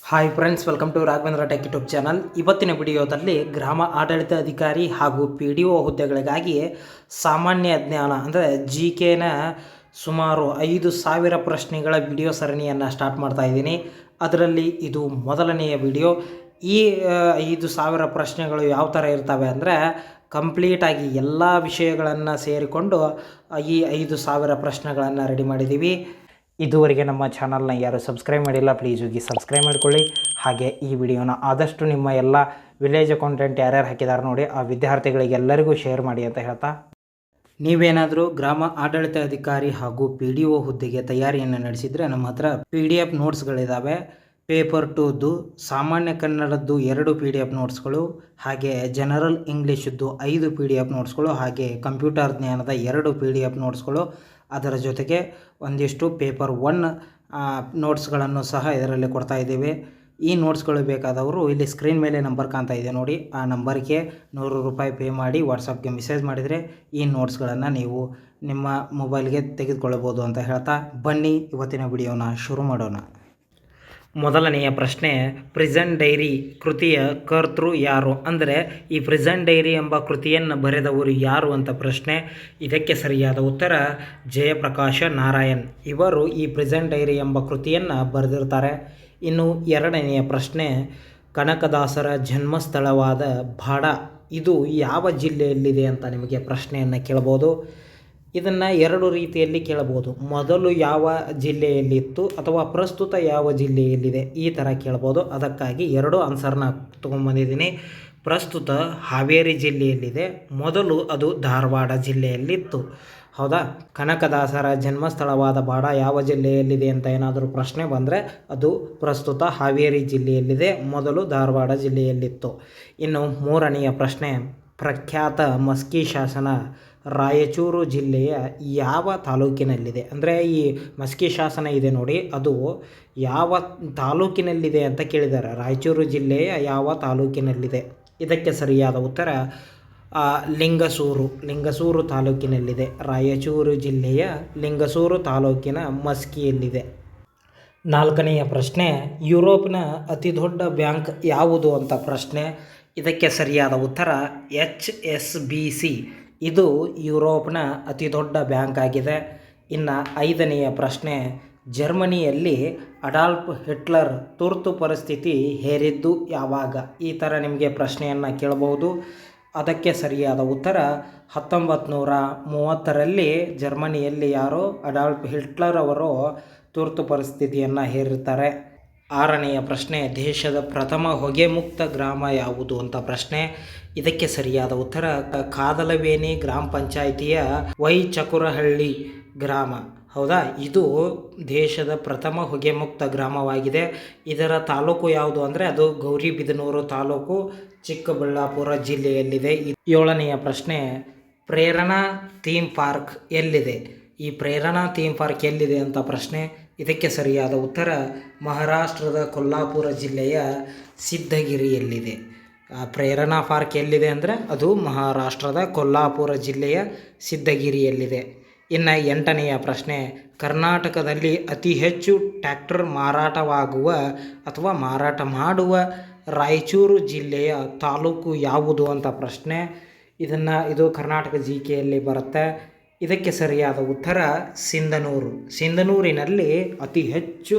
Hi friends, welcome to Raghavendra tech YouTube channel. ಇವತ್ತಿನ ವಿಡಿಯೋದಲ್ಲಿ ಗ್ರಾಮ ಆಡಳಿತ ಅಧಿಕಾರಿ ಹಾಗೂ PDO ಹುದ್ದೆಗಳಿಗಾಗಿ ಸಾಮಾನ್ಯ ಜ್ಞಾನ ಅಂದರೆ GKನ ಸುಮಾರು 5,000 ಪ್ರಶ್ನೆಗಳ ವಿಡಿಯೋ ಸರಣಿಯನ್ನು ಸ್ಟಾರ್ಟ್ ಮಾಡ್ತಾ ಇದ್ದೀನಿ. ಅದರಲ್ಲಿ ಇದು ಮೊದಲನೆಯ ವಿಡಿಯೋ. ಈ 5,000 ಪ್ರಶ್ನೆಗಳು ಯಾವ ಥರ ಇರ್ತವೆ ಅಂದರೆ ಕಂಪ್ಲೀಟಾಗಿ ಎಲ್ಲ ವಿಷಯಗಳನ್ನು ಸೇರಿಕೊಂಡು ಈ 5,000 ಪ್ರಶ್ನೆಗಳನ್ನು ರೆಡಿ ಮಾಡಿದ್ದೀವಿ. ಇದುವರೆಗೆ ನಮ್ಮ ಚಾನಲ್ನ ಯಾರು ಸಬ್ಸ್ಕ್ರೈಬ್ ಮಾಡಿಲ್ಲ, ಪ್ಲೀಸ್ ಹೋಗಿ ಸಬ್ಸ್ಕ್ರೈಬ್ ಮಾಡ್ಕೊಳ್ಳಿ. ಹಾಗೆ ಈ ವಿಡಿಯೋನ ಆದಷ್ಟು ನಿಮ್ಮ ಎಲ್ಲ ವಿಲೇಜ್ ಅಕೌಂಟೆಂಟ್ ಯಾರ್ಯಾರು ಹಾಕಿದ್ದಾರೆ ನೋಡಿ ಆ ವಿದ್ಯಾರ್ಥಿಗಳಿಗೆಲ್ಲರಿಗೂ ಶೇರ್ ಮಾಡಿ ಅಂತ ಹೇಳ್ತಾ, ನೀವೇನಾದರೂ ಗ್ರಾಮ ಆಡಳಿತ ಅಧಿಕಾರಿ ಹಾಗೂ PDO ಹುದ್ದೆಗೆ ತಯಾರಿಯನ್ನು ನಡೆಸಿದರೆ ನಮ್ಮ ಹತ್ರ PDF ನೋಟ್ಸ್ಗಳಿದ್ದಾವೆ. ಪೇಪರ್ 2ದು ಸಾಮಾನ್ಯ ಕನ್ನಡದ್ದು 2 PDF ನೋಟ್ಸ್ಗಳು, ಹಾಗೆ ಜನರಲ್ ಇಂಗ್ಲೀಷದ್ದು 5 PDF ನೋಟ್ಸ್ಗಳು, ಹಾಗೆ ಕಂಪ್ಯೂಟರ್ ಜ್ಞಾನದ 2 PDF ನೋಟ್ಸ್ಗಳು, ಅದರ ಜೊತೆಗೆ ಒಂದಿಷ್ಟು ಪೇಪರ್ 1 ನೋಟ್ಸ್ಗಳನ್ನು ಸಹ ಇದರಲ್ಲಿ ಕೊಡ್ತಾ ಇದ್ದೇವೆ. ಈ ನೋಟ್ಸ್ಗಳು ಬೇಕಾದವರು ಇಲ್ಲಿ ಸ್ಕ್ರೀನ್ ಮೇಲೆ ನಂಬರ್ ಕಾಣ್ತಾ ಇದೆ ನೋಡಿ, ಆ ನಂಬರ್ಗೆ 100 ರೂಪಾಯಿ ಪೇ ಮಾಡಿ ವಾಟ್ಸಪ್ಗೆ ಮೆಸೇಜ್ ಮಾಡಿದರೆ ಈ ನೋಟ್ಸ್ಗಳನ್ನು ನೀವು ನಿಮ್ಮ ಮೊಬೈಲ್ಗೆ ತೆಗೆದುಕೊಳ್ಳಬಹುದು ಅಂತ ಹೇಳ್ತಾ, ಬನ್ನಿ ಇವತ್ತಿನ ವಿಡಿಯೋನ ಶುರು ಮಾಡೋಣ. ಮೊದಲನೆಯ ಪ್ರಶ್ನೆ, ಪ್ರಿಸನ್ ಡೈರಿ ಕೃತಿಯ ಕರ್ತೃ ಯಾರು? ಅಂದರೆ ಈ ಪ್ರಿಸನ್ ಡೈರಿ ಎಂಬ ಕೃತಿಯನ್ನು ಬರೆದವರು ಯಾರು ಅಂತ ಪ್ರಶ್ನೆ. ಇದಕ್ಕೆ ಸರಿಯಾದ ಉತ್ತರ ಜಯಪ್ರಕಾಶ ನಾರಾಯಣ್. ಇವರು ಈ ಪ್ರಿಸನ್ ಡೈರಿ ಎಂಬ ಕೃತಿಯನ್ನು ಬರೆದಿರ್ತಾರೆ. ಇನ್ನು ಎರಡನೆಯ ಪ್ರಶ್ನೆ, ಕನಕದಾಸರ ಜನ್ಮಸ್ಥಳವಾದ ಬಾಡ ಇದು ಯಾವ ಜಿಲ್ಲೆಯಲ್ಲಿದೆ ಅಂತ ನಿಮಗೆ ಪ್ರಶ್ನೆಯನ್ನು ಕೇಳಬಹುದು. ಇದನ್ನು 2 ರೀತಿಯಲ್ಲಿ ಕೇಳಬಹುದು. ಮೊದಲು ಯಾವ ಜಿಲ್ಲೆಯಲ್ಲಿತ್ತು ಅಥವಾ ಪ್ರಸ್ತುತ ಯಾವ ಜಿಲ್ಲೆಯಲ್ಲಿದೆ, ಈ ಥರ ಕೇಳ್ಬೋದು. ಅದಕ್ಕಾಗಿ 2 ಆನ್ಸರ್ನ ತೊಗೊಂಬಂದಿದ್ದೀನಿ. ಪ್ರಸ್ತುತ ಹಾವೇರಿ ಜಿಲ್ಲೆಯಲ್ಲಿದೆ, ಮೊದಲು ಅದು ಧಾರವಾಡ ಜಿಲ್ಲೆಯಲ್ಲಿತ್ತು. ಹೌದಾ? ಕನಕದಾಸರ ಜನ್ಮಸ್ಥಳವಾದ ಬಾಡ ಯಾವ ಜಿಲ್ಲೆಯಲ್ಲಿದೆ ಅಂತ ಏನಾದರೂ ಪ್ರಶ್ನೆ ಬಂದರೆ ಅದು ಪ್ರಸ್ತುತ ಹಾವೇರಿ ಜಿಲ್ಲೆಯಲ್ಲಿದೆ, ಮೊದಲು ಧಾರವಾಡ ಜಿಲ್ಲೆಯಲ್ಲಿತ್ತು. ಇನ್ನು ಮೂರನೆಯ ಪ್ರಶ್ನೆ, ಪ್ರಖ್ಯಾತ ಮಸ್ಕಿ ಶಾಸನ ರಾಯಚೂರು ಜಿಲ್ಲೆಯ ಯಾವ ತಾಲೂಕಿನಲ್ಲಿದೆ? ಅಂದರೆ ಈ ಮಸ್ಕಿ ಶಾಸನ ಇದೆ ನೋಡಿ, ಅದು ಯಾವ ತಾಲೂಕಿನಲ್ಲಿದೆ ಅಂತ ಕೇಳಿದ್ದಾರೆ. ರಾಯಚೂರು ಜಿಲ್ಲೆಯ ಯಾವ ತಾಲೂಕಿನಲ್ಲಿದೆ? ಇದಕ್ಕೆ ಸರಿಯಾದ ಉತ್ತರ ಲಿಂಗಸೂರು ತಾಲೂಕಿನಲ್ಲಿದೆ. ರಾಯಚೂರು ಜಿಲ್ಲೆಯ ಲಿಂಗಸೂರು ತಾಲೂಕಿನ ಮಸ್ಕಿಯಲ್ಲಿದೆ. ನಾಲ್ಕನೆಯ ಪ್ರಶ್ನೆ, ಯುರೋಪ್ನ ಅತಿ ದೊಡ್ಡ ಬ್ಯಾಂಕ್ ಯಾವುದು ಅಂತ ಪ್ರಶ್ನೆ. ಇದಕ್ಕೆ ಸರಿಯಾದ ಉತ್ತರ HSBC. ಇದು ಯುರೋಪ್ನ ಅತಿ ದೊಡ್ಡ ಬ್ಯಾಂಕ್ ಆಗಿದೆ. ಇನ್ನು 5ನೆಯ ಪ್ರಶ್ನೆ, ಜರ್ಮನಿಯಲ್ಲಿ ಅಡಾಲ್ಫ್ ಹಿಟ್ಲರ್ ತುರ್ತು ಪರಿಸ್ಥಿತಿ ಹೇರಿದ್ದು ಯಾವಾಗ? ಈ ಥರ ನಿಮಗೆ ಪ್ರಶ್ನೆಯನ್ನು ಕೇಳಬಹುದು. ಅದಕ್ಕೆ ಸರಿಯಾದ ಉತ್ತರ 1930ರಲ್ಲಿ ಜರ್ಮನಿಯಲ್ಲಿ ಯಾರೋ ಅಡಾಲ್ಫ್ ಹಿಟ್ಲರ್ ಅವರು ತುರ್ತು ಪರಿಸ್ಥಿತಿಯನ್ನು ಹೇರಿರ್ತಾರೆ. 6ನೆಯ ಪ್ರಶ್ನೆ, ದೇಶದ ಪ್ರಥಮ ಹೊಗೆ ಮುಕ್ತ ಗ್ರಾಮ ಯಾವುದು ಅಂತ ಪ್ರಶ್ನೆ. ಇದಕ್ಕೆ ಸರಿಯಾದ ಉತ್ತರ ಕಾದಲವೇಣಿ ಗ್ರಾಮ ಪಂಚಾಯಿತಿಯ ವೈಚಕುರಹಳ್ಳಿ ಗ್ರಾಮ. ಹೌದಾ? ಇದು ದೇಶದ ಪ್ರಥಮ ಹೊಗೆ ಮುಕ್ತ ಗ್ರಾಮವಾಗಿದೆ. ಇದರ ತಾಲೂಕು ಯಾವುದು ಅಂದರೆ ಅದು ಗೌರಿಬಿದನೂರು ತಾಲೂಕು, ಚಿಕ್ಕಬಳ್ಳಾಪುರ ಜಿಲ್ಲೆಯಲ್ಲಿದೆ. 7ನೆಯ ಪ್ರಶ್ನೆ, ಪ್ರೇರಣಾ ಥೀಮ್ ಪಾರ್ಕ್ ಎಲ್ಲಿದೆ? ಈ ಪ್ರೇರಣಾ ಥೀಮ್ ಪಾರ್ಕ್ ಎಲ್ಲಿದೆ ಅಂತ ಪ್ರಶ್ನೆ. ಇದಕ್ಕೆ ಸರಿಯಾದ ಉತ್ತರ ಮಹಾರಾಷ್ಟ್ರದ ಕೊಲ್ಲಾಪುರ ಜಿಲ್ಲೆಯ ಸಿದ್ಧಗಿರಿಯಲ್ಲಿದೆ. ಪ್ರೇರಣಾ ಪಾರ್ಕ್ ಎಲ್ಲಿದೆ ಅಂದರೆ ಅದು ಮಹಾರಾಷ್ಟ್ರದ ಕೊಲ್ಲಾಪುರ ಜಿಲ್ಲೆಯ ಸಿದ್ಧಗಿರಿಯಲ್ಲಿದೆ. ಇನ್ನು 8ನೆಯ ಪ್ರಶ್ನೆ, ಕರ್ನಾಟಕದಲ್ಲಿ ಅತಿ ಹೆಚ್ಚು ಟ್ರ್ಯಾಕ್ಟರ್ ಮಾರಾಟವಾಗುವ ಅಥವಾ ಮಾರಾಟ ಮಾಡುವ ರಾಯಚೂರು ಜಿಲ್ಲೆಯ ತಾಲೂಕು ಯಾವುದು ಅಂತ ಪ್ರಶ್ನೆ. ಇದು ಕರ್ನಾಟಕ GKಯಲ್ಲಿ ಬರುತ್ತೆ. ಇದಕ್ಕೆ ಸರಿಯಾದ ಉತ್ತರ ಸಿಂಧನೂರಿನಲ್ಲಿ ಅತಿ ಹೆಚ್ಚು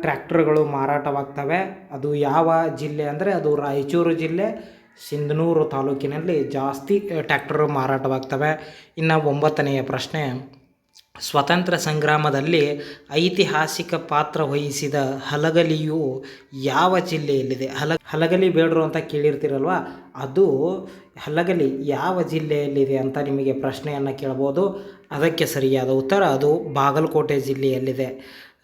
ಟ್ರ್ಯಾಕ್ಟರ್ಗಳು ಮಾರಾಟವಾಗ್ತವೆ. ಅದು ಯಾವ ಜಿಲ್ಲೆ ಅಂದರೆ ಅದು ರಾಯಚೂರು ಜಿಲ್ಲೆ, ಸಿಂಧನೂರು ತಾಲೂಕಿನಲ್ಲಿ ಜಾಸ್ತಿ ಟ್ರ್ಯಾಕ್ಟರ್ ಮಾರಾಟವಾಗ್ತವೆ. ಇನ್ನು 9ನೆಯ ಪ್ರಶ್ನೆ, ಸ್ವಾತಂತ್ರ್ಯ ಸಂಗ್ರಾಮದಲ್ಲಿ ಐತಿಹಾಸಿಕ ಪಾತ್ರ ವಹಿಸಿದ ಹಲಗಲಿಯು ಯಾವ ಜಿಲ್ಲೆಯಲ್ಲಿದೆ? ಹಲಗಲಿ ಬೇಡರು ಅಂತ ಕೇಳಿರ್ತೀರಲ್ವ, ಅದು ಹಲಗಲಿ ಯಾವ ಜಿಲ್ಲೆಯಲ್ಲಿದೆ ಅಂತ ನಿಮಗೆ ಪ್ರಶ್ನೆಯನ್ನು ಕೇಳ್ಬೋದು. ಅದಕ್ಕೆ ಸರಿಯಾದ ಉತ್ತರ ಅದು ಬಾಗಲಕೋಟೆ ಜಿಲ್ಲೆಯಲ್ಲಿದೆ.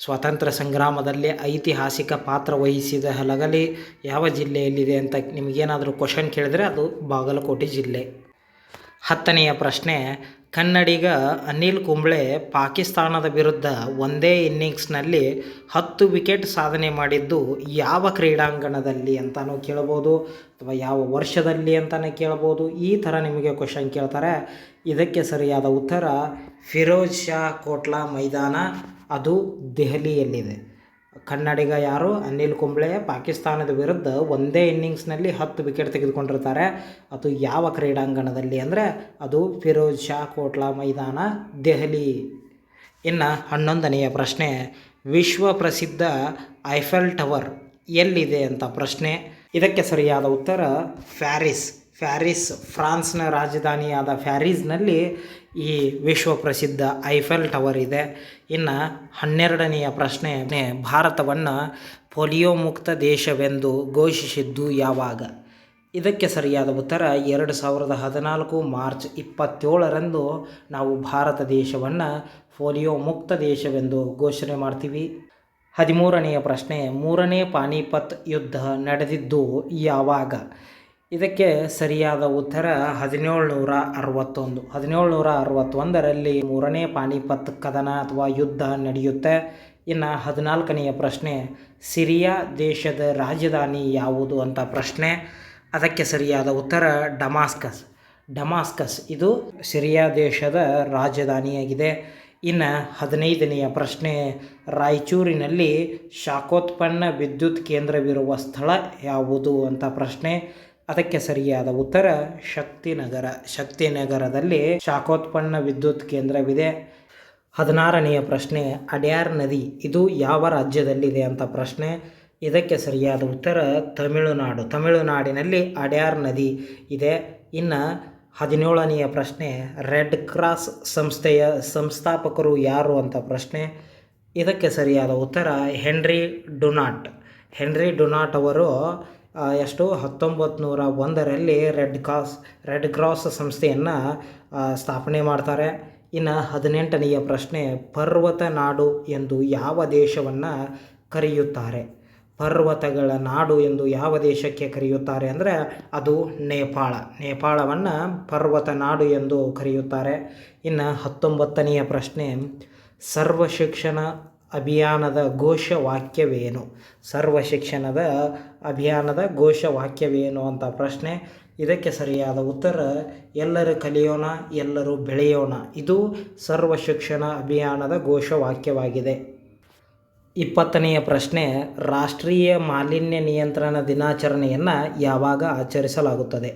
ಸ್ವಾತಂತ್ರ್ಯ ಸಂಗ್ರಾಮದಲ್ಲಿ ಐತಿಹಾಸಿಕ ಪಾತ್ರ ವಹಿಸಿದ ಹಲಗಲಿ ಯಾವ ಜಿಲ್ಲೆಯಲ್ಲಿದೆ ಅಂತ ನಿಮಗೇನಾದರೂ ಕ್ವಶನ್ ಕೇಳಿದರೆ ಅದು ಬಾಗಲಕೋಟೆ ಜಿಲ್ಲೆ. 10ನೆಯ ಪ್ರಶ್ನೆ, ಕನ್ನಡಿಗ ಅನಿಲ್ ಕುಂಬ್ಳೆ ಪಾಕಿಸ್ತಾನದ ವಿರುದ್ಧ ಒಂದೇ ಇನ್ನಿಂಗ್ಸ್ನಲ್ಲಿ 10 ವಿಕೆಟ್ ಸಾಧನೆ ಮಾಡಿದ್ದು ಯಾವ ಕ್ರೀಡಾಂಗಣದಲ್ಲಿ ಅಂತಲೂ ಕೇಳ್ಬೋದು, ಅಥವಾ ಯಾವ ವರ್ಷದಲ್ಲಿ ಅಂತಲೇ ಕೇಳ್ಬೋದು. ಈ ಥರ ನಿಮಗೆ ಕ್ವಶನ್ ಕೇಳ್ತಾರೆ. ಇದಕ್ಕೆ ಸರಿಯಾದ ಉತ್ತರ ಫಿರೋಜ್ ಶಾ ಕೋಟ್ಲಾ ಮೈದಾನ, ಅದು ದೆಹಲಿಯಲ್ಲಿದೆ. ಕನ್ನಡಿಗ ಯಾರು? ಅನಿಲ್ ಕುಂಬ್ಳೆ. ಪಾಕಿಸ್ತಾನದ ವಿರುದ್ಧ ಒಂದೇ ಇನ್ನಿಂಗ್ಸ್ನಲ್ಲಿ 10 ವಿಕೆಟ್ ತೆಗೆದುಕೊಂಡಿರ್ತಾರೆ. ಅದು ಯಾವ ಕ್ರೀಡಾಂಗಣದಲ್ಲಿ ಅಂದರೆ ಅದು ಫಿರೋಜ್ ಶಾ ಕೋಟ್ಲಾ ಮೈದಾನ, ದೆಹಲಿ. ಇನ್ನು 11ನೆಯ ಪ್ರಶ್ನೆ, ವಿಶ್ವ ಪ್ರಸಿದ್ಧ ಐಫೆಲ್ ಟವರ್ ಎಲ್ಲಿದೆ ಅಂತ ಪ್ರಶ್ನೆ. ಇದಕ್ಕೆ ಸರಿಯಾದ ಉತ್ತರ ಪ್ಯಾರಿಸ್ ಫ್ರಾನ್ಸ್ನ ರಾಜಧಾನಿಯಾದ ಪ್ಯಾರಿಸ್ನಲ್ಲಿ ಈ ವಿಶ್ವ ಪ್ರಸಿದ್ಧ ಐಫೆಲ್ ಟವರ್ ಇದೆ. ಇನ್ನು 12ನೆಯ ಪ್ರಶ್ನೆ, ಭಾರತವನ್ನು ಪೋಲಿಯೋ ಮುಕ್ತ ದೇಶವೆಂದು ಘೋಷಿಸಿದ್ದು ಯಾವಾಗ? ಇದಕ್ಕೆ ಸರಿಯಾದ ಉತ್ತರ 2014 ಮಾರ್ಚ್ 27ರಂದು ನಾವು ಭಾರತ ದೇಶವನ್ನು ಪೋಲಿಯೋ ಮುಕ್ತ ದೇಶವೆಂದು ಘೋಷಣೆ ಮಾಡ್ತೀವಿ. 13ನೆಯ ಪ್ರಶ್ನೆ, ಮೂರನೇ ಪಾನಿಪತ್ ಯುದ್ಧ ನಡೆದಿದ್ದು ಯಾವಾಗ? ಇದಕ್ಕೆ ಸರಿಯಾದ ಉತ್ತರ 1761. 1761ರಲ್ಲಿ ಮೂರನೇ ಪಾನಿಪತ್ ಕದನ ಅಥವಾ ಯುದ್ಧ ನಡೆಯುತ್ತೆ. ಇನ್ನು 14ನೆಯ ಪ್ರಶ್ನೆ, ಸಿರಿಯಾ ದೇಶದ ರಾಜಧಾನಿ ಯಾವುದು ಅಂತ ಪ್ರಶ್ನೆ. ಅದಕ್ಕೆ ಸರಿಯಾದ ಉತ್ತರ ಡಮಾಸ್ಕಸ್ ಇದು ಸಿರಿಯಾ ದೇಶದ ರಾಜಧಾನಿಯಾಗಿದೆ. ಇನ್ನು 15ನೆಯ ಪ್ರಶ್ನೆ, ರಾಯಚೂರಿನಲ್ಲಿ ಶಾಖೋತ್ಪನ್ನ ವಿದ್ಯುತ್ ಕೇಂದ್ರವಿರುವ ಸ್ಥಳ ಯಾವುದು ಅಂತ ಪ್ರಶ್ನೆ. ಅದಕ್ಕೆ ಸರಿಯಾದ ಉತ್ತರ ಶಕ್ತಿನಗರದಲ್ಲಿ ಶಾಖೋತ್ಪನ್ನ ವಿದ್ಯುತ್ ಕೇಂದ್ರವಿದೆ. 16ನೆಯ ಪ್ರಶ್ನೆ, ಅಡ್ಯಾರ್ ನದಿ ಇದು ಯಾವ ರಾಜ್ಯದಲ್ಲಿದೆ ಅಂತ ಪ್ರಶ್ನೆ. ಇದಕ್ಕೆ ಸರಿಯಾದ ಉತ್ತರ ತಮಿಳುನಾಡಿನಲ್ಲಿ ಅಡ್ಯಾರ್ ನದಿ ಇದೆ. ಇನ್ನು 17ನೆಯ ಪ್ರಶ್ನೆ, ರೆಡ್ ಕ್ರಾಸ್ ಸಂಸ್ಥೆಯ ಸಂಸ್ಥಾಪಕರು ಯಾರು ಅಂತ ಪ್ರಶ್ನೆ. ಇದಕ್ಕೆ ಸರಿಯಾದ ಉತ್ತರ ಹೆನ್ರಿ ಡುನಾಟ್ ಅವರು 1901ರಲ್ಲಿ ರೆಡ್ ಕ್ರಾಸ್ ಸಂಸ್ಥೆಯನ್ನು ಸ್ಥಾಪನೆ ಮಾಡ್ತಾರೆ. ಇನ್ನು 18ನೆಯ ಪ್ರಶ್ನೆ, ಪರ್ವತ ನಾಡು ಎಂದು ಯಾವ ದೇಶವನ್ನು ಕರೆಯುತ್ತಾರೆ? ಪರ್ವತಗಳ ನಾಡು ಎಂದು ಯಾವ ದೇಶಕ್ಕೆ ಕರೆಯುತ್ತಾರೆ ಅಂದರೆ ಅದು ನೇಪಾಳವನ್ನು ಪರ್ವತ ನಾಡು ಎಂದು ಕರೆಯುತ್ತಾರೆ. ಇನ್ನು 19ನೆಯ ಪ್ರಶ್ನೆ, ಸರ್ವ ಶಿಕ್ಷಣ ಅಭಿಯಾನದ ಘೋಷವಾಕ್ಯವೇನು? ಅಭಿಯಾನದ ಘೋಷವಾಕ್ಯವೇನು ಅಂತ ಪ್ರಶ್ನೆ. ಇದಕ್ಕೆ ಸರಿಯಾದ ಉತ್ತರ ಎಲ್ಲರೂ ಕಲಿಯೋಣ, ಎಲ್ಲರೂ ಬೆಳೆಯೋಣ. ಇದು ಸರ್ವ ಶಿಕ್ಷಣ ಅಭಿಯಾನದ ಘೋಷವಾಕ್ಯವಾಗಿದೆ. 20ನೆಯ ಪ್ರಶ್ನೆ, ರಾಷ್ಟ್ರೀಯ ಮಾಲಿನ್ಯ ನಿಯಂತ್ರಣ ದಿನಾಚರಣೆಯನ್ನು ಯಾವಾಗ ಆಚರಿಸಲಾಗುತ್ತದೆ?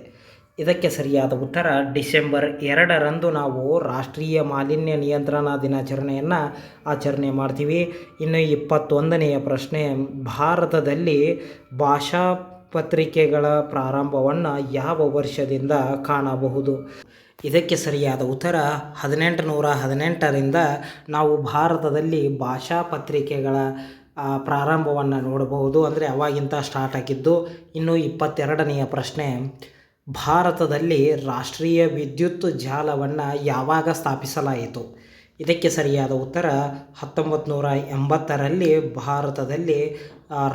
ಇದಕ್ಕೆ ಸರಿಯಾದ ಉತ್ತರ ಡಿಸೆಂಬರ್ 2ರಂದು ನಾವು ರಾಷ್ಟ್ರೀಯ ಮಾಲಿನ್ಯ ನಿಯಂತ್ರಣ ದಿನಾಚರಣೆಯನ್ನು ಆಚರಣೆ ಮಾಡ್ತೀವಿ. ಇನ್ನು 21ನೆಯ ಪ್ರಶ್ನೆ, ಭಾರತದಲ್ಲಿ ಭಾಷಾ ಪತ್ರಿಕೆಗಳ ಪ್ರಾರಂಭವನ್ನು ಯಾವ ವರ್ಷದಿಂದ ಕಾಣಬಹುದು? ಇದಕ್ಕೆ ಸರಿಯಾದ ಉತ್ತರ 1818ರಿಂದ ನಾವು ಭಾರತದಲ್ಲಿ ಭಾಷಾ ಪತ್ರಿಕೆಗಳ ಪ್ರಾರಂಭವನ್ನು ನೋಡಬಹುದು. ಅಂದರೆ ಅವಾಗಿಂತ ಸ್ಟಾರ್ಟ್ ಆಗಿದ್ದು. ಇನ್ನು 22ನೆಯ ಪ್ರಶ್ನೆ, ಭಾರತದಲ್ಲಿ ರಾಷ್ಟ್ರೀಯ ವಿದ್ಯುತ್ ಜಾಲವನ್ನು ಯಾವಾಗ ಸ್ಥಾಪಿಸಲಾಯಿತು? ಇದಕ್ಕೆ ಸರಿಯಾದ ಉತ್ತರ 1980ರಲ್ಲಿ ಭಾರತದಲ್ಲಿ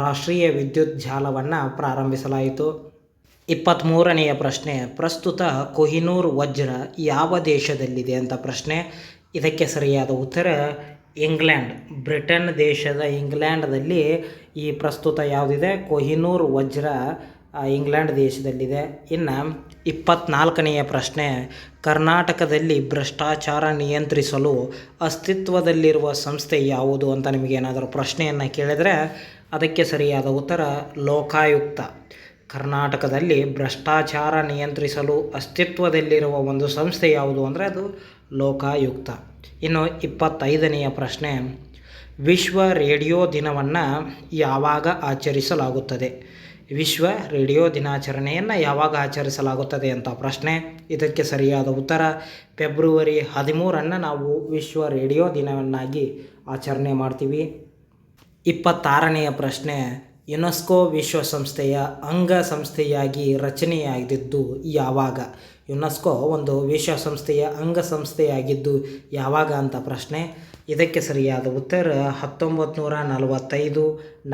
ರಾಷ್ಟ್ರೀಯ ವಿದ್ಯುತ್ ಜಾಲವನ್ನು ಪ್ರಾರಂಭಿಸಲಾಯಿತು. 23ನೆಯ ಪ್ರಶ್ನೆ, ಪ್ರಸ್ತುತ ಕೊಹಿನೂರ್ ವಜ್ರ ಯಾವ ದೇಶದಲ್ಲಿದೆ ಅಂತ ಪ್ರಶ್ನೆ. ಇದಕ್ಕೆ ಸರಿಯಾದ ಉತ್ತರ ಬ್ರಿಟನ್ ದೇಶದ ಇಂಗ್ಲೆಂಡ್ದಲ್ಲಿ ಈ ಪ್ರಸ್ತುತ ಯಾವುದಿದೆ ಕೊಹಿನೂರ್ ವಜ್ರ ಇಂಗ್ಲೆಂಡ್ ದೇಶದಲ್ಲಿದೆ. ಇನ್ನು 24ನೆಯ ಪ್ರಶ್ನೆ, ಕರ್ನಾಟಕದಲ್ಲಿ ಭ್ರಷ್ಟಾಚಾರ ನಿಯಂತ್ರಿಸಲು ಅಸ್ತಿತ್ವದಲ್ಲಿರುವ ಸಂಸ್ಥೆ ಯಾವುದು ಅಂತ ನಿಮಗೇನಾದರೂ ಪ್ರಶ್ನೆಯನ್ನು ಕೇಳಿದರೆ ಅದಕ್ಕೆ ಸರಿಯಾದ ಉತ್ತರ ಲೋಕಾಯುಕ್ತ. ಕರ್ನಾಟಕದಲ್ಲಿ ಭ್ರಷ್ಟಾಚಾರ ನಿಯಂತ್ರಿಸಲು ಅಸ್ತಿತ್ವದಲ್ಲಿರುವ ಒಂದು ಸಂಸ್ಥೆ ಯಾವುದು ಅಂದರೆ ಅದು ಲೋಕಾಯುಕ್ತ. ಇನ್ನು 25ನೆಯ ಪ್ರಶ್ನೆ, ವಿಶ್ವ ರೇಡಿಯೋ ದಿನವನ್ನು ಯಾವಾಗ ಆಚರಿಸಲಾಗುತ್ತದೆ? ವಿಶ್ವ ರೇಡಿಯೋ ದಿನಾಚರಣೆಯನ್ನು ಯಾವಾಗ ಆಚರಿಸಲಾಗುತ್ತದೆ ಅಂತ ಪ್ರಶ್ನೆ. ಇದಕ್ಕೆ ಸರಿಯಾದ ಉತ್ತರ ಫೆಬ್ರವರಿ 13ನ್ನು ನಾವು ವಿಶ್ವ ರೇಡಿಯೋ ದಿನವನ್ನಾಗಿ ಆಚರಣೆ ಮಾಡ್ತೀವಿ. 26ನೆಯ ಪ್ರಶ್ನೆ, ಯುನೆಸ್ಕೋ ವಿಶ್ವಸಂಸ್ಥೆಯ ಅಂಗಸಂಸ್ಥೆಯಾಗಿ ರಚನೆಯಾಗಿದ್ದು ಯಾವಾಗ? ಯುನೆಸ್ಕೋ ಒಂದು ವಿಶ್ವಸಂಸ್ಥೆಯ ಅಂಗಸಂಸ್ಥೆಯಾಗಿದ್ದು ಯಾವಾಗ ಅಂತ ಪ್ರಶ್ನೆ. ಇದಕ್ಕೆ ಸರಿಯಾದ ಉತ್ತರ 1945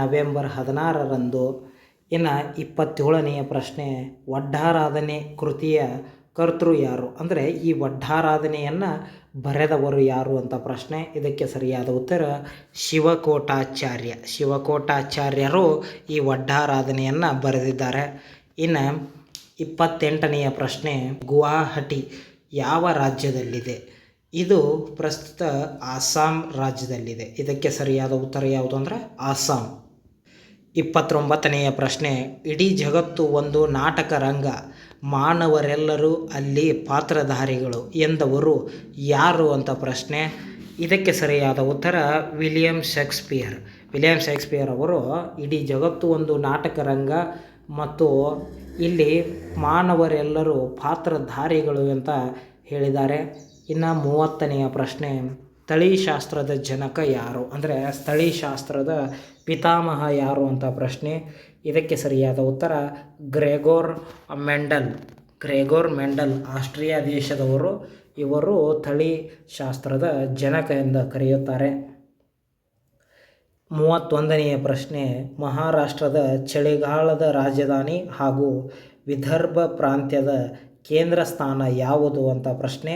ನವೆಂಬರ್ 16ರಂದು. ಇನ್ನು 27ನೆಯ ಪ್ರಶ್ನೆ, ವಡ್ಡಾರಾಧನೆ ಕೃತಿಯ ಕರ್ತೃ ಯಾರು? ಅಂದರೆ ಈ ವಡ್ಡಾರಾಧನೆಯನ್ನು ಬರೆದವರು ಯಾರು ಅಂತ ಪ್ರಶ್ನೆ. ಇದಕ್ಕೆ ಸರಿಯಾದ ಉತ್ತರ ಶಿವಕೋಟಾಚಾರ್ಯರು ಈ ವಡ್ಡಾರಾಧನೆಯನ್ನು ಬರೆದಿದ್ದಾರೆ. ಇನ್ನು 28ನೆಯ ಪ್ರಶ್ನೆ, ಗುವಾಹಟಿ ಯಾವ ರಾಜ್ಯದಲ್ಲಿದೆ? ಇದು ಪ್ರಸ್ತುತ ಅಸ್ಸಾಂ ರಾಜ್ಯದಲ್ಲಿದೆ. ಇದಕ್ಕೆ ಸರಿಯಾದ ಉತ್ತರ ಯಾವುದು ಅಂದರೆ ಅಸ್ಸಾಂ. 29ನೆಯ ಪ್ರಶ್ನೆ, ಇಡೀ ಜಗತ್ತು ಒಂದು ನಾಟಕ ರಂಗ, ಮಾನವರೆಲ್ಲರೂ ಅಲ್ಲಿ ಪಾತ್ರಧಾರಿಗಳು ಎಂದವರು ಯಾರು ಅಂತ ಪ್ರಶ್ನೆ. ಇದಕ್ಕೆ ಸರಿಯಾದ ಉತ್ತರ ವಿಲಿಯಂ ಶೇಕ್ಸ್ಪಿಯರ್. ವಿಲಿಯಂ ಶೇಕ್ಸ್ಪಿಯರ್ ಅವರು ಇಡೀ ಜಗತ್ತು ಒಂದು ನಾಟಕ ರಂಗ ಮತ್ತು ಇಲ್ಲಿ ಮಾನವರೆಲ್ಲರೂ ಪಾತ್ರಧಾರಿಗಳು ಅಂತ ಹೇಳಿದ್ದಾರೆ. ಇನ್ನು 30ನೆಯ ಪ್ರಶ್ನೆ, ಸ್ಥಳೀಶಾಸ್ತ್ರದ ಜನಕ ಯಾರು ಅಂದರೆ ಸ್ಥಳೀಶಾಸ್ತ್ರದ ಪಿತಾಮಹ ಯಾರು ಅಂತ ಪ್ರಶ್ನೆ. ಇದಕ್ಕೆ ಸರಿಯಾದ ಉತ್ತರ ಗ್ರೆಗೋರ್ ಮೆಂಡಲ್. ಗ್ರೆಗೋರ್ ಮೆಂಡಲ್ ಆಸ್ಟ್ರಿಯಾ ದೇಶದವರು. ಇವರು ಸ್ಥಳೀಶಾಸ್ತ್ರದ ಜನಕ ಎಂದು ಕರೆಯುತ್ತಾರೆ. 31ನೆಯ ಪ್ರಶ್ನೆ, ಮಹಾರಾಷ್ಟ್ರದ ಚಳಿಗಾಲದ ರಾಜಧಾನಿ ಹಾಗೂ ವಿದರ್ಭ ಪ್ರಾಂತ್ಯದ ಕೇಂದ್ರ ಸ್ಥಾನ ಯಾವುದು ಅಂತ ಪ್ರಶ್ನೆ.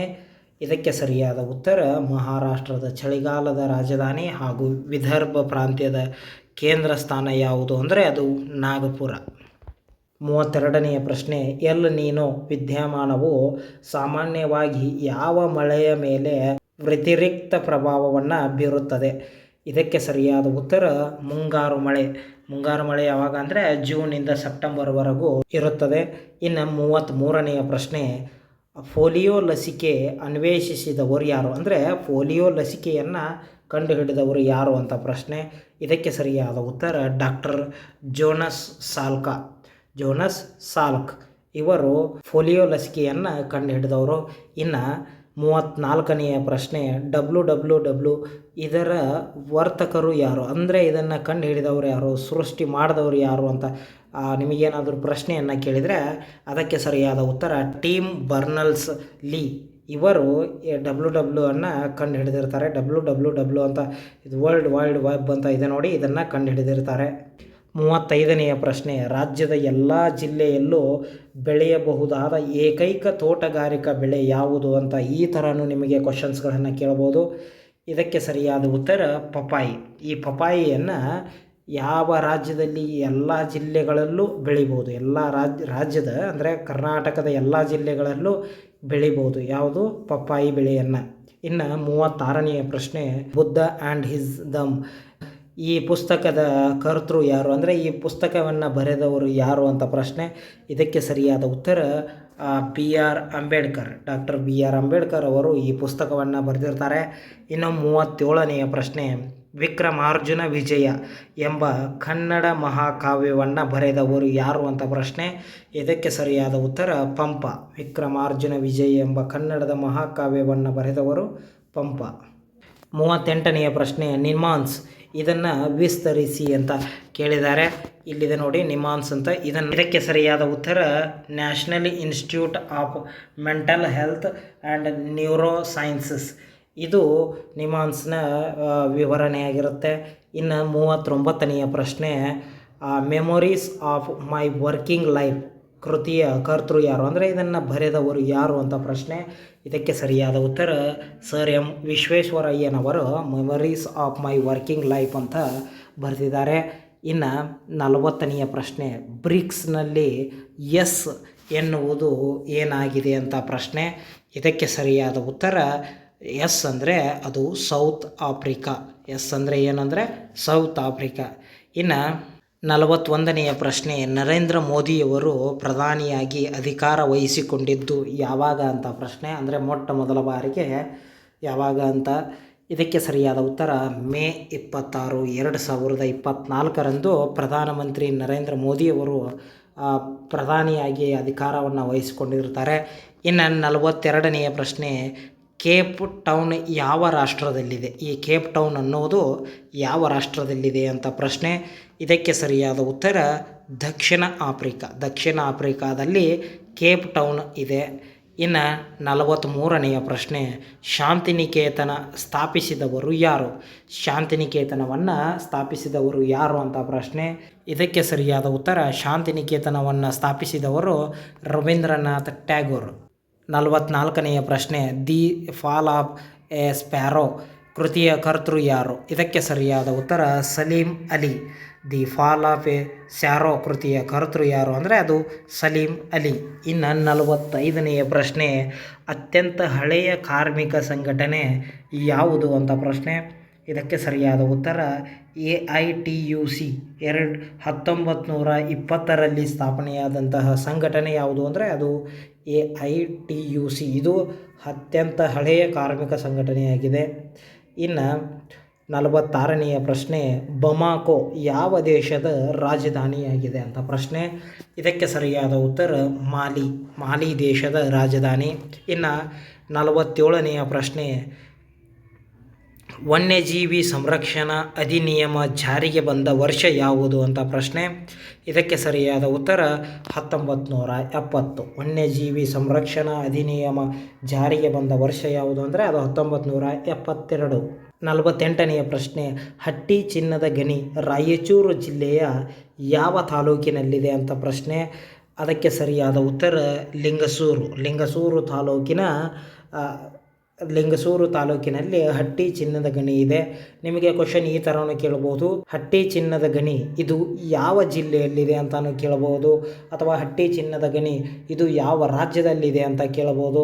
ಇದಕ್ಕೆ ಸರಿಯಾದ ಉತ್ತರ ಮಹಾರಾಷ್ಟ್ರದ ಚಳಿಗಾಲದ ರಾಜಧಾನಿ ಹಾಗೂ ವಿದರ್ಭ ಪ್ರಾಂತ್ಯದ ಕೇಂದ್ರ ಸ್ಥಾನ ಯಾವುದು ಅಂದರೆ ಅದು ನಾಗಪುರ. 32ನೆಯ ಪ್ರಶ್ನೆ, ಎಲ್ ನೀನೋ ವಿದ್ಯಮಾನವು ಸಾಮಾನ್ಯವಾಗಿ ಯಾವ ಮಳೆಯ ಮೇಲೆ ವ್ಯತಿರಿಕ್ತ ಪ್ರಭಾವವನ್ನು ಬೀರುತ್ತದೆ? ಇದಕ್ಕೆ ಸರಿಯಾದ ಉತ್ತರ ಮುಂಗಾರು ಮಳೆ. ಮುಂಗಾರು ಮಳೆ ಯಾವಾಗ ಅಂದರೆ ಜೂನಿಂದ ಸೆಪ್ಟೆಂಬರ್ವರೆಗೂ ಇರುತ್ತದೆ. ಇನ್ನು 33ನೆಯ ಪ್ರಶ್ನೆ, ಪೋಲಿಯೋ ಲಸಿಕೆ ಅನ್ವೇಷಿಸಿದವರು ಯಾರು ಅಂದರೆ ಪೋಲಿಯೋ ಲಸಿಕೆಯನ್ನು ಕಂಡುಹಿಡಿದವರು ಯಾರು ಅಂತ ಪ್ರಶ್ನೆ. ಇದಕ್ಕೆ ಸರಿಯಾದ ಉತ್ತರ doctor Jonas Salk. Jonas Salk ಇವರು ಪೋಲಿಯೋ ಲಸಿಕೆಯನ್ನು ಕಂಡುಹಿಡಿದವರು. ಇನ್ನು 34ನೆಯ ಪ್ರಶ್ನೆ, WWW ಇದರ ವರ್ತಕರು ಯಾರು ಅಂದರೆ ಇದನ್ನು ಕಂಡುಹಿಡಿದವರು ಯಾರು, ಸೃಷ್ಟಿ ಮಾಡಿದವರು ಯಾರು ಅಂತ ನಿಮಗೇನಾದರೂ ಪ್ರಶ್ನೆಯನ್ನು ಕೇಳಿದರೆ ಅದಕ್ಕೆ ಸರಿಯಾದ ಉತ್ತರ ಟಿಮ್ ಬರ್ನರ್ಸ್ ಲೀ. ಇವರು WWW ಅನ್ನು ಕಂಡುಹಿಡಿದಿರ್ತಾರೆ. WWW ಅಂತ ಇದು ವರ್ಲ್ಡ್ ವೈಡ್ ವೆಬ್ ಅಂತ ಇದೆ ನೋಡಿ, ಇದನ್ನು ಕಂಡುಹಿಡಿದಿರ್ತಾರೆ. 35ನೆಯ ಪ್ರಶ್ನೆ, ರಾಜ್ಯದ ಎಲ್ಲ ಜಿಲ್ಲೆಯಲ್ಲೂ ಬೆಳೆಯಬಹುದಾದ ಏಕೈಕ ತೋಟಗಾರಿಕಾ ಬೆಳೆ ಯಾವುದು ಅಂತ ಈ ಥರನೂ ನಿಮಗೆ ಕ್ವಶನ್ಸ್ಗಳನ್ನು ಕೇಳ್ಬೋದು. ಇದಕ್ಕೆ ಸರಿಯಾದ ಉತ್ತರ ಪಪಾಯಿ. ಈ ಪಪಾಯಿಯನ್ನು ಯಾವ ರಾಜ್ಯದಲ್ಲಿ ಎಲ್ಲ ಜಿಲ್ಲೆಗಳಲ್ಲೂ ಬೆಳಿಬೋದು. ಎಲ್ಲ ರಾಜ್ಯದ ಅಂದರೆ ಕರ್ನಾಟಕದ ಎಲ್ಲ ಜಿಲ್ಲೆಗಳಲ್ಲೂ ಬೆಳಿಬೋದು ಯಾವುದು ಪಪ್ಪಾಯಿ ಬೆಳೆಯನ್ನು. ಇನ್ನು 36ನೆಯ ಪ್ರಶ್ನೆ, ಬುದ್ಧ ಆ್ಯಂಡ್ ಹಿಸ್ ದಮ್ ಈ ಪುಸ್ತಕದ ಕರ್ತೃ ಯಾರು ಅಂದರೆ ಈ ಪುಸ್ತಕವನ್ನು ಬರೆದವರು ಯಾರು ಅಂತ ಪ್ರಶ್ನೆ. ಇದಕ್ಕೆ ಸರಿಯಾದ ಉತ್ತರ B.R. Ambedkar. Doctor B.R. Ambedkar ಅವರು ಈ ಪುಸ್ತಕವನ್ನು ಬರೆದಿರ್ತಾರೆ. ಇನ್ನು 37ನೆಯ ಪ್ರಶ್ನೆ, ವಿಕ್ರಮಾರ್ಜುನ ವಿಜಯ ಎಂಬ ಕನ್ನಡ ಮಹಾಕಾವ್ಯವನ್ನು ಬರೆದವರು ಯಾರು ಅಂತ ಪ್ರಶ್ನೆ. ಇದಕ್ಕೆ ಸರಿಯಾದ ಉತ್ತರ ಪಂಪ. ವಿಕ್ರಮಾರ್ಜುನ ವಿಜಯ ಎಂಬ ಕನ್ನಡದ ಮಹಾಕಾವ್ಯವನ್ನು ಬರೆದವರು ಪಂಪ. 38ನೆಯ ಪ್ರಶ್ನೆ, ನಿಮಾನ್ಸ್ ಇದನ್ನು ವಿಸ್ತರಿಸಿ ಅಂತ ಕೇಳಿದ್ದಾರೆ. ಇಲ್ಲಿದೆ ನೋಡಿ ನಿಮಾನ್ಸ್ ಅಂತ. ಇದಕ್ಕೆ ಸರಿಯಾದ ಉತ್ತರ national institute of mental health and neuro sciences. ಇದು ನಿಮಾನ್ಸ್ನ ವಿವರಣೆಯಾಗಿರುತ್ತೆ. ಇನ್ನು 39ನೆಯ ಪ್ರಶ್ನೆ, memories of my working life ಕೃತಿಯ ಕರ್ತೃ ಯಾರು ಅಂದರೆ ಇದನ್ನು ಬರೆದವರು ಯಾರು ಅಂತ ಪ್ರಶ್ನೆ. ಇದಕ್ಕೆ ಸರಿಯಾದ ಉತ್ತರ ಸರ್ ಎಂ ವಿಶ್ವೇಶ್ವರಯ್ಯನವರು memories of my working life ಅಂತ ಬರೆದಿದ್ದಾರೆ. ಇನ್ನು 40ನೆಯ ಪ್ರಶ್ನೆ, ಬ್ರಿಕ್ಸ್ನಲ್ಲಿ ಎಸ್ ಎನ್ನುವುದು ಏನಾಗಿದೆ ಅಂತ ಪ್ರಶ್ನೆ. ಇದಕ್ಕೆ ಸರಿಯಾದ ಉತ್ತರ ಎಸ್ ಅಂದರೆ ಅದು ಸೌತ್ ಆಫ್ರಿಕಾ. ಎಸ್ ಅಂದರೆ ಏನಂದರೆ ಸೌತ್ ಆಫ್ರಿಕಾ. ಇನ್ನು 41ನೆಯ ಪ್ರಶ್ನೆ, ನರೇಂದ್ರ ಮೋದಿಯವರು ಪ್ರಧಾನಿಯಾಗಿ ಅಧಿಕಾರ ವಹಿಸಿಕೊಂಡಿದ್ದು ಯಾವಾಗ ಅಂತ ಪ್ರಶ್ನೆ. ಅಂದರೆ ಮೊಟ್ಟ ಮೊದಲ ಬಾರಿಗೆ ಯಾವಾಗ ಅಂತ. ಇದಕ್ಕೆ ಸರಿಯಾದ ಉತ್ತರ ಮೇ 26, 2024ರಂದು ಪ್ರಧಾನಮಂತ್ರಿ ನರೇಂದ್ರ ಮೋದಿಯವರು ಪ್ರಧಾನಿಯಾಗಿ ಅಧಿಕಾರವನ್ನು ವಹಿಸಿಕೊಂಡಿರ್ತಾರೆ. ಇನ್ನು 42ನೆಯ ಪ್ರಶ್ನೆ, ಕೇಪ್ ಟೌನ್ ಯಾವ ರಾಷ್ಟ್ರದಲ್ಲಿದೆ? ಈ ಕೇಪ್ ಟೌನ್ ಅನ್ನೋದು ಯಾವ ರಾಷ್ಟ್ರದಲ್ಲಿದೆ ಅಂತ ಪ್ರಶ್ನೆ. ಇದಕ್ಕೆ ಸರಿಯಾದ ಉತ್ತರ ದಕ್ಷಿಣ ಆಫ್ರಿಕಾ. ದಕ್ಷಿಣ ಆಫ್ರಿಕಾದಲ್ಲಿ ಕೇಪ್ ಟೌನ್ ಇದೆ. ಇನ್ನು 43ನೆಯ ಪ್ರಶ್ನೆ, ಶಾಂತಿನಿಕೇತನ ಸ್ಥಾಪಿಸಿದವರು ಯಾರು? ಶಾಂತಿನಿಕೇತನವನ್ನು ಸ್ಥಾಪಿಸಿದವರು ಯಾರು ಅಂತ ಪ್ರಶ್ನೆ. ಇದಕ್ಕೆ ಸರಿಯಾದ ಉತ್ತರ ಶಾಂತಿನಿಕೇತನವನ್ನು ಸ್ಥಾಪಿಸಿದವರು ರವೀಂದ್ರನಾಥ್ ಟ್ಯಾಗೋರ್. 44ನೆಯ ಪ್ರಶ್ನೆ, ದಿ ಫಾಲ್ ಆಫ್ ಸ್ಪ್ಯಾರೋ ಕೃತಿಯ ಕರ್ತೃ ಯಾರು? ಇದಕ್ಕೆ ಸರಿಯಾದ ಉತ್ತರ Salim Ali. The fall of a sparrow ಕೃತಿಯ ಕರ್ತೃ ಯಾರು ಅಂದರೆ ಅದು ಸಲೀಂ ಅಲಿ. ಇನ್ನು 45ನೆಯ ಪ್ರಶ್ನೆ, ಅತ್ಯಂತ ಹಳೆಯ ಕಾರ್ಮಿಕ ಸಂಘಟನೆ ಯಾವುದು ಅಂತ ಪ್ರಶ್ನೆ. ಇದಕ್ಕೆ ಸರಿಯಾದ ಉತ್ತರ AITUC 1920ರಲ್ಲಿ ಸ್ಥಾಪನೆಯಾದಂತಹ ಸಂಘಟನೆ ಯಾವುದು ಅಂದರೆ ಅದು AITUC. ಇದು ಅತ್ಯಂತ ಹಳೆಯ ಕಾರ್ಮಿಕ ಸಂಘಟನೆಯಾಗಿದೆ. ಇನ್ನು 46ನೆಯ ಪ್ರಶ್ನೆ, ಬಮಾಕೋ ಯಾವ ದೇಶದ ರಾಜಧಾನಿಯಾಗಿದೆ ಅಂತ ಪ್ರಶ್ನೆ. ಇದಕ್ಕೆ ಸರಿಯಾದ ಉತ್ತರ ಮಾಲಿ ದೇಶದ ರಾಜಧಾನಿ. ಇನ್ನು 47ನೆಯ ಪ್ರಶ್ನೆ, ವನ್ಯಜೀವಿ ಸಂರಕ್ಷಣಾ ಅಧಿನಿಯಮ ಜಾರಿಗೆ ಬಂದ ವರ್ಷ ಯಾವುದು ಅಂತ ಪ್ರಶ್ನೆ. ಇದಕ್ಕೆ ಸರಿಯಾದ ಉತ್ತರ 1970. ವನ್ಯಜೀವಿ ಸಂರಕ್ಷಣಾ ಅಧಿನಿಯಮ ಜಾರಿಗೆ ಬಂದ ವರ್ಷ ಯಾವುದು ಅಂದರೆ ಅದು 1972. 48ನೆಯ ಪ್ರಶ್ನೆ, ಹಟ್ಟಿ ಚಿನ್ನದ ಗಣಿ ರಾಯಚೂರು ಜಿಲ್ಲೆಯ ಯಾವ ತಾಲೂಕಿನಲ್ಲಿದೆ ಅಂತ ಪ್ರಶ್ನೆ. ಅದಕ್ಕೆ ಸರಿಯಾದ ಉತ್ತರ ಲಿಂಗಸೂರು ತಾಲೂಕಿನಲ್ಲಿ ಹಟ್ಟಿ ಚಿನ್ನದ ಗಣಿ ಇದೆ. ನಿಮಗೆ ಕ್ವಶನ್ ಈ ಥರನೂ ಕೇಳಬಹುದು, ಹಟ್ಟಿ ಚಿನ್ನದ ಗಣಿ ಇದು ಯಾವ ಜಿಲ್ಲೆಯಲ್ಲಿದೆ ಅಂತಾನು ಕೇಳಬಹುದು, ಅಥವಾ ಹಟ್ಟಿ ಚಿನ್ನದ ಗಣಿ ಇದು ಯಾವ ರಾಜ್ಯದಲ್ಲಿದೆ ಅಂತ ಕೇಳಬಹುದು.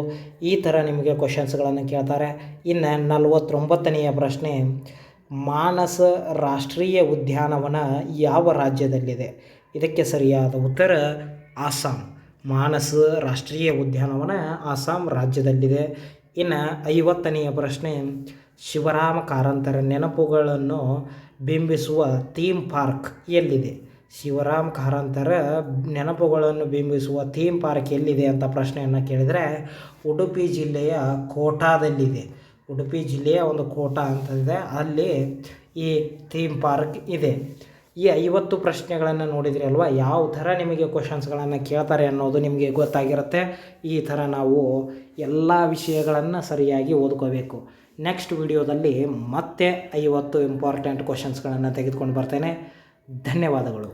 ಈ ಥರ ನಿಮಗೆ ಕ್ವಶನ್ಸ್ಗಳನ್ನು ಕೇಳ್ತಾರೆ. ಇನ್ನು 49ನೆಯ ಪ್ರಶ್ನೆ, ಮಾನಸ ರಾಷ್ಟ್ರೀಯ ಉದ್ಯಾನವನ ಯಾವ ರಾಜ್ಯದಲ್ಲಿದೆ. ಇದಕ್ಕೆ ಸರಿಯಾದ ಉತ್ತರ ಆಸಾಂ. ಮಾನಸ ರಾಷ್ಟ್ರೀಯ ಉದ್ಯಾನವನ ಆಸಾಂ ರಾಜ್ಯದಲ್ಲಿದೆ. ಇನ್ನು 50ನೆಯ ಪ್ರಶ್ನೆ, ಶಿವರಾಮ ಕಾರಂತರ ನೆನಪುಗಳನ್ನು ಬಿಂಬಿಸುವ ಥೀಮ್ ಪಾರ್ಕ್ ಎಲ್ಲಿದೆ. ಶಿವರಾಮ ಕಾರಂತರ ನೆನಪುಗಳನ್ನು ಬಿಂಬಿಸುವ ಥೀಮ್ ಪಾರ್ಕ್ ಎಲ್ಲಿದೆ ಅಂತ ಪ್ರಶ್ನೆಯನ್ನು ಕೇಳಿದರೆ ಉಡುಪಿ ಜಿಲ್ಲೆಯ ಕೋಟಾದಲ್ಲಿದೆ. ಉಡುಪಿ ಜಿಲ್ಲೆಯ ಒಂದು ಕೋಟಾ ಅಂತಂದಿದೆ, ಅಲ್ಲಿ ಈ ಥೀಮ್ ಪಾರ್ಕ್ ಇದೆ. ಈ 50 ಪ್ರಶ್ನೆಗಳನ್ನು ನೋಡಿದ್ರಿ ಅಲ್ವಾ, ಯಾವ ಥರ ನಿಮಗೆ ಕ್ವಶನ್ಸ್ಗಳನ್ನು ಕೇಳ್ತಾರೆ ಅನ್ನೋದು ನಿಮಗೆ ಗೊತ್ತಾಗಿರುತ್ತೆ. ಈ ಥರ ನಾವು ಎಲ್ಲ ವಿಷಯಗಳನ್ನು ಸರಿಯಾಗಿ ಓದ್ಕೋಬೇಕು. ನೆಕ್ಸ್ಟ್ ವಿಡಿಯೋದಲ್ಲಿ ಮತ್ತೆ 50 ಇಂಪಾರ್ಟೆಂಟ್ ಕ್ವಶನ್ಸ್ಗಳನ್ನು ತೆಗೆದುಕೊಂಡು ಬರ್ತೇನೆ. ಧನ್ಯವಾದಗಳು.